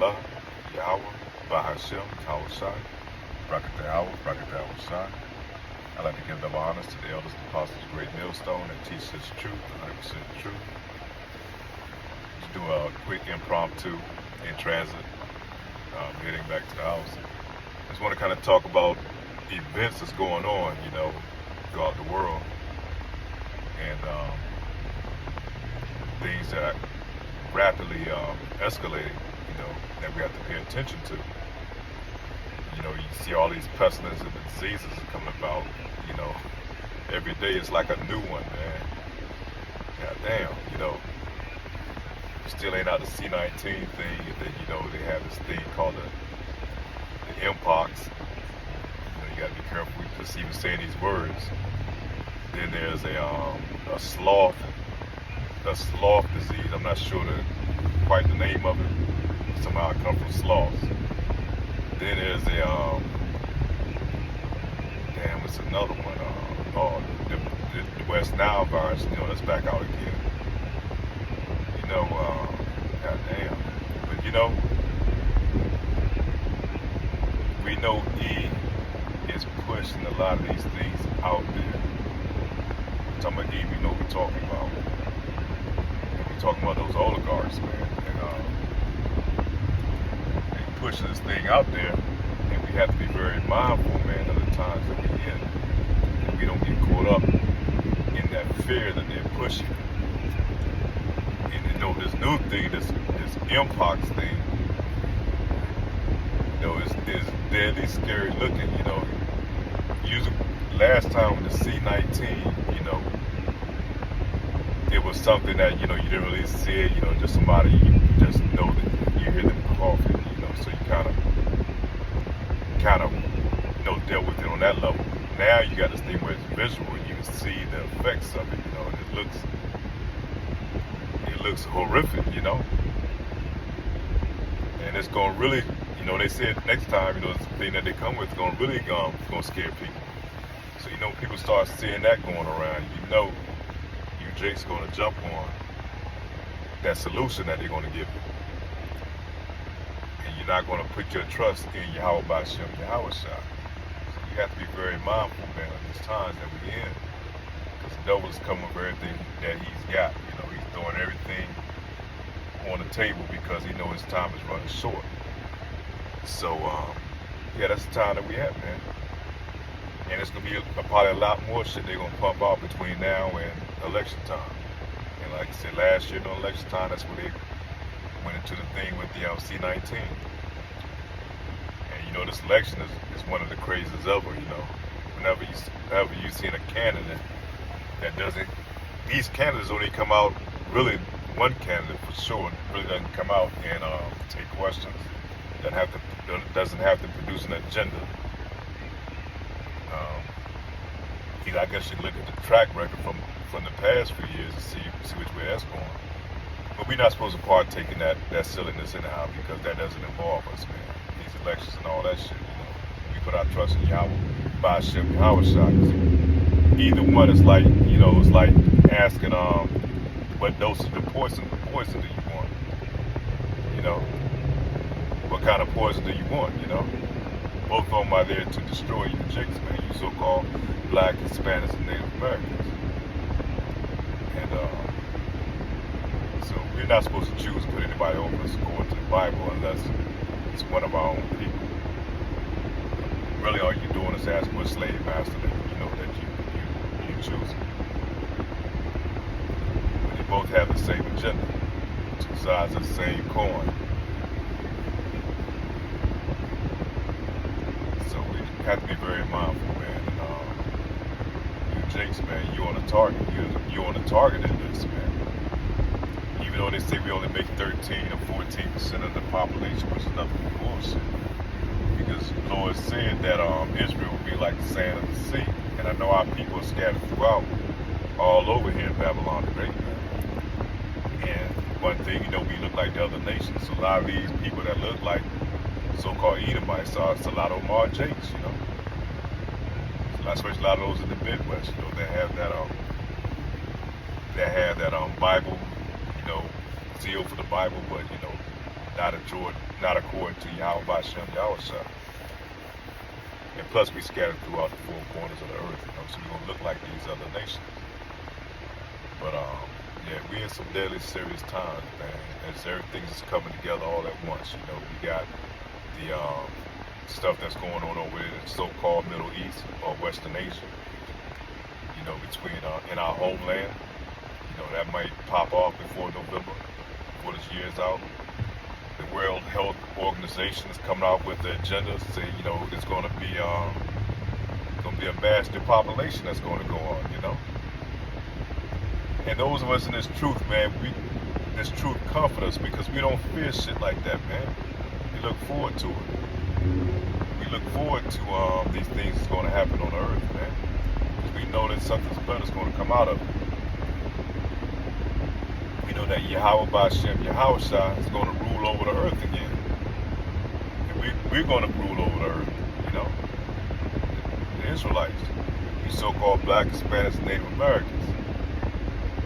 Allah, Yahweh, Bahashem, Tawashai, Brakatawa, Brakatawa Shai. I'd like to give double honors to the elders, the apostles, great millstone that teach us truth, 100% truth. Just do a quick impromptu in transit, heading back to the house. Just want to kind of talk about events that's going on, throughout the world, and things that are rapidly escalating, that we have to pay attention to. You see all these pestilence and diseases coming about, every day it's like a new one, man. God damn, still ain't out the C-19 thing, and then, they have this thing called the Mpox. You gotta be careful with just even saying these words. Then there's a sloth disease. I'm not sure quite the name of it. Somehow it comes from sloths. Then there's what's another one? The West Nile virus, that's back out again. Goddamn. But we know E is pushing a lot of these things out there. Talking about E, we know what we're talking about. We're talking about those oligarchs, man. And pushing this thing out there, and we have to be very mindful, man, of the times that we're in, that we don't get caught up in that fear that they're pushing. And this new thing, this Mpox thing, is deadly scary looking. Usually last time with the C-19, it was something that you didn't really see it. Just somebody you just know that you hear them coughing. So you kind of dealt with it on that level. Now you got this thing where it's visual. You can see the effects of it. And it looks horrific. And it's going to really, they said next time, this thing that they come with is going to really going to scare people. So people start seeing that going around. You Jake's going to jump on that solution that they're going to give you. And you're not going to put your trust in Yahweh Bashem, Yahweh Shai. So you have to be very mindful, man, of these times that we're in. Because the devil's coming with everything that he's got. He's throwing everything on the table because he knows his time is running short. So, that's the time that we have, man. And it's going to be probably a lot more shit they're going to pump out between now and election time. And like I said, last year during election time, that's where they went into the thing with the C-19. And this election is one of the craziest ever. Whenever you seen a candidate that doesn't, these candidates only come out, really one candidate for sure really doesn't come out and take questions, doesn't have to produce an agenda. I guess you look at the track record from the past few years to see which way that's going. But we're not supposed to partake in that silliness anyhow, because that doesn't involve us, man. These elections and all that shit, We put our trust in Yahweh, Ba'ashem, Yahweh Shai. Either one is like, it's like asking what dosage of poison do you want? What kind of poison do you want, Both of them are there to destroy you chicks, man, you so-called Black, Hispanics, and Native Americans. And so we're not supposed to choose to put anybody over us according to the Bible unless it's one of our own people. Really all you're doing is asking for a slave master that you choose. But they both have the same agenda. Two sides of the same coin. So we have to be very mindful, man. Jakes, man, you on a target. You on a target in this, man. Even though they say we only make 13 or 14% of the population, which is nothing but bullshit. Because the Lord said that Israel would be like the sand of the sea. And I know our people are scattered throughout, all over here in Babylon the Great, man. And one thing, we look like the other nations. So a lot of these people that look like so-called Edomites, it's a lot of them are Jakes, Especially a lot of those in the Midwest, that have that Bible, zeal for the Bible, but not according to Yahweh Bashem Yahushua. And plus, we scattered throughout the four corners of the earth, so we're gonna look like these other nations. But yeah, we're in some deadly serious times, man. As everything's just coming together all at once. We got the stuff that's going on over in the so-called Middle East or Western Asia. Between in our homeland, that might pop off before November, before this year's out. The World Health Organization is coming out with the agenda, saying it's going to be a mass depopulation that's going to go on. And those of us in this truth, man, this truth comforts us because we don't fear shit like that, man. We look forward to it. We look forward to these things that's going to happen on earth, man. Because we know that something's better is going to come out of it. We know that Yahweh Bashem Yahushua is going to rule over the earth again. And we're going to rule over the earth, the Israelites, these so-called Black, Hispanics, and Native Americans.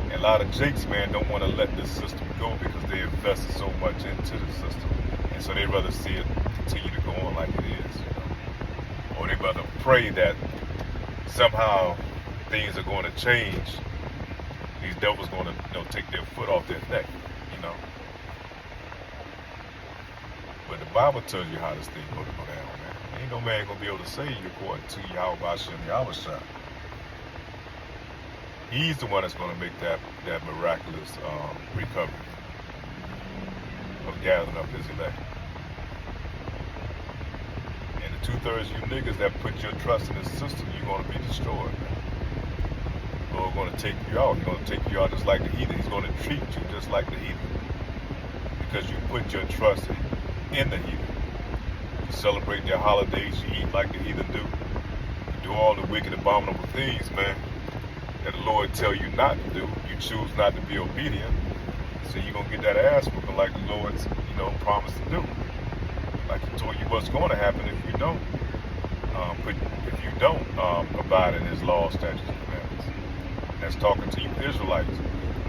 And a lot of jakes, man, don't want to let this system go because they invested so much into the system. And so they'd rather see it continue to go on like it is, Or they'd rather pray that somehow things are going to change. These devils going to take their foot off their neck, But the Bible tells you how this thing going to go down, man. Ain't no man going to be able to save you according to Yahweh Bashem Yahushua. He's the one that's going to make that miraculous recovery of gathering up his elect. And the 2/3 you niggas that put your trust in this system, you're going to be destroyed, man. The Lord's going to take you out. He's going to take you out just like the heathen. He's going to treat you just like the heathen. Because you put your trust in the heathen. You celebrate their holidays, you eat like the heathen do. You do all the wicked, abominable things, man, that the Lord tell you not to do. You choose not to be obedient. So you're going to get that ass whooping like the Lord's, promised to do. Like he told you what's going to happen if you don't. If you don't abide in his law, statutes, and commandments. That's talking to you Israelites,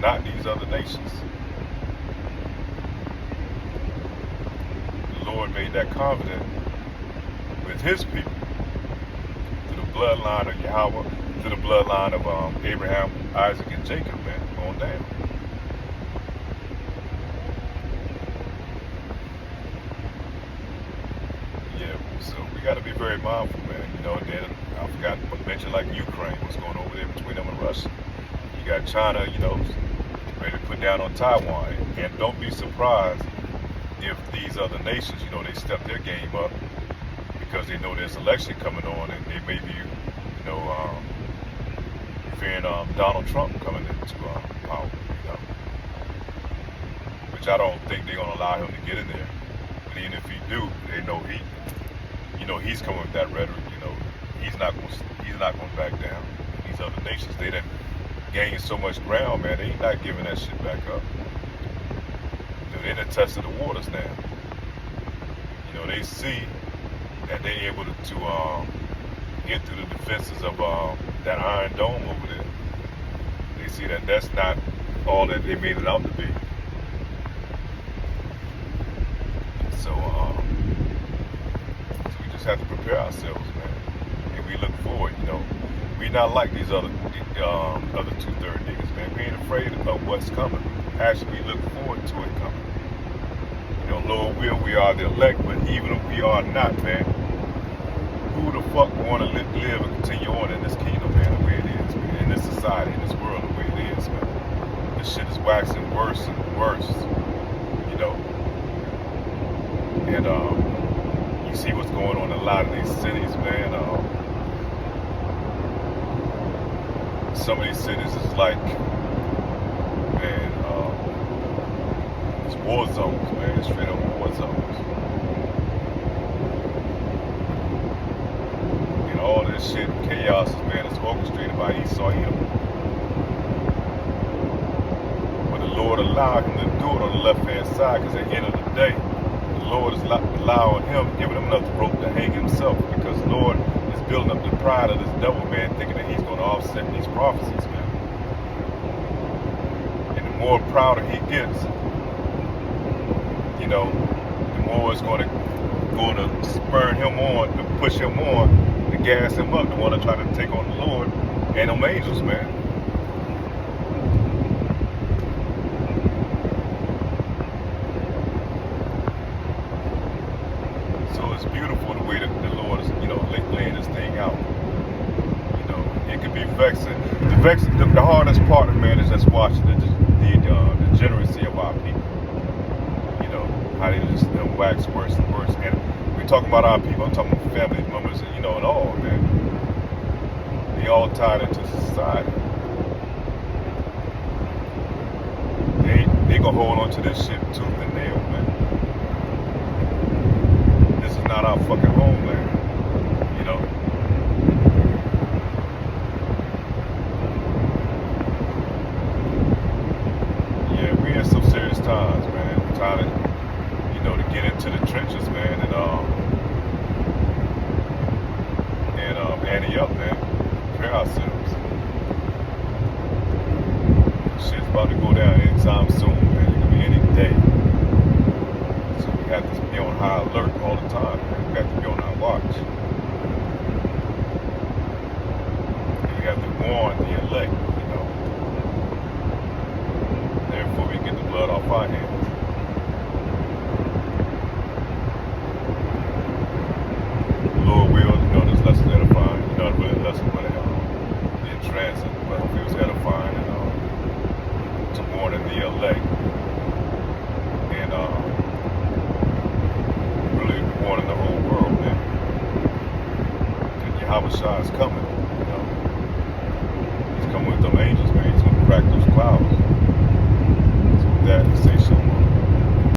not these other nations. The Lord made that covenant with his people through the bloodline of Yahweh, through the bloodline of Abraham, Isaac, and Jacob, man, going down. Yeah, so we got to be very mindful, man. And then I forgot to mention like Ukraine, what's going on over there between them and Russia. You got China, ready to put down on Taiwan. And don't be surprised if these other nations, they step their game up because they know there's election coming on and they may be, fearing Donald Trump coming into power, which I don't think they're going to allow him to get in there. But even if he do, they know he's coming with that rhetoric. He's not going to back down. These other nations, they done gained so much ground, man. They not giving that shit back up. They done tested the waters now. They see that they're able to get through the defenses of that Iron Dome over there. They see that that's not all that they made it out to be. So we just have to prepare ourselves, man. And we look forward, We not like these other 2/3 niggas, man. We ain't afraid of what's coming. Actually, we look forward to it coming. Lord will, we are the elect, but even if we are not, man, who the fuck want to live and continue on in this kingdom, man, the way it is, man, in this society, in this world, the way it is, man. This shit is waxing worse and worse, And you see what's going on in a lot of these cities, man. Some of these cities is like, man, it's war zones, man, straight up war zones. And all this shit, chaos, man, is orchestrated by Esau. But the Lord allowed him to do it on the left-hand side because at the end of the day, the Lord is allowing him, giving him enough rope to hang himself because the Lord is building up the pride of this devil, man, thinking that he's going to offset these prophecies, man. And the more prouder he gets, more is going to spur him on, to push him on, to gas him up, to want to try to take on the Lord and them angels, man. So it's beautiful the way that the Lord is, laying this thing out. It can be vexing. The hardest part, man, is just watching the degeneracy of our people. How they just wax worse and worse. And we're talking about our people. I'm talking about family members, and all, man. They all tied into society. They gonna hold on to this shit tooth and nail, man. This is not our fucking homeland, Yeah, we in some serious times, man. We're trying to, to get into the trenches, man, and ante up, man. Prepare ourselves. Shit's about to go down anytime soon, man. It could be any day. So we have to be on high alert all the time, man. We have to be on our watch. And we have to warn the elect, Therefore, we get the blood off our hands. Lord will, this lesson edifying. Not really a lesson, but in transit. But hopefully it was edifying and to warning the elect. And really warning the whole world, man. And Yahushua is coming, He's coming with them angels, man. He's going to crack those clouds. So with that, say shalom.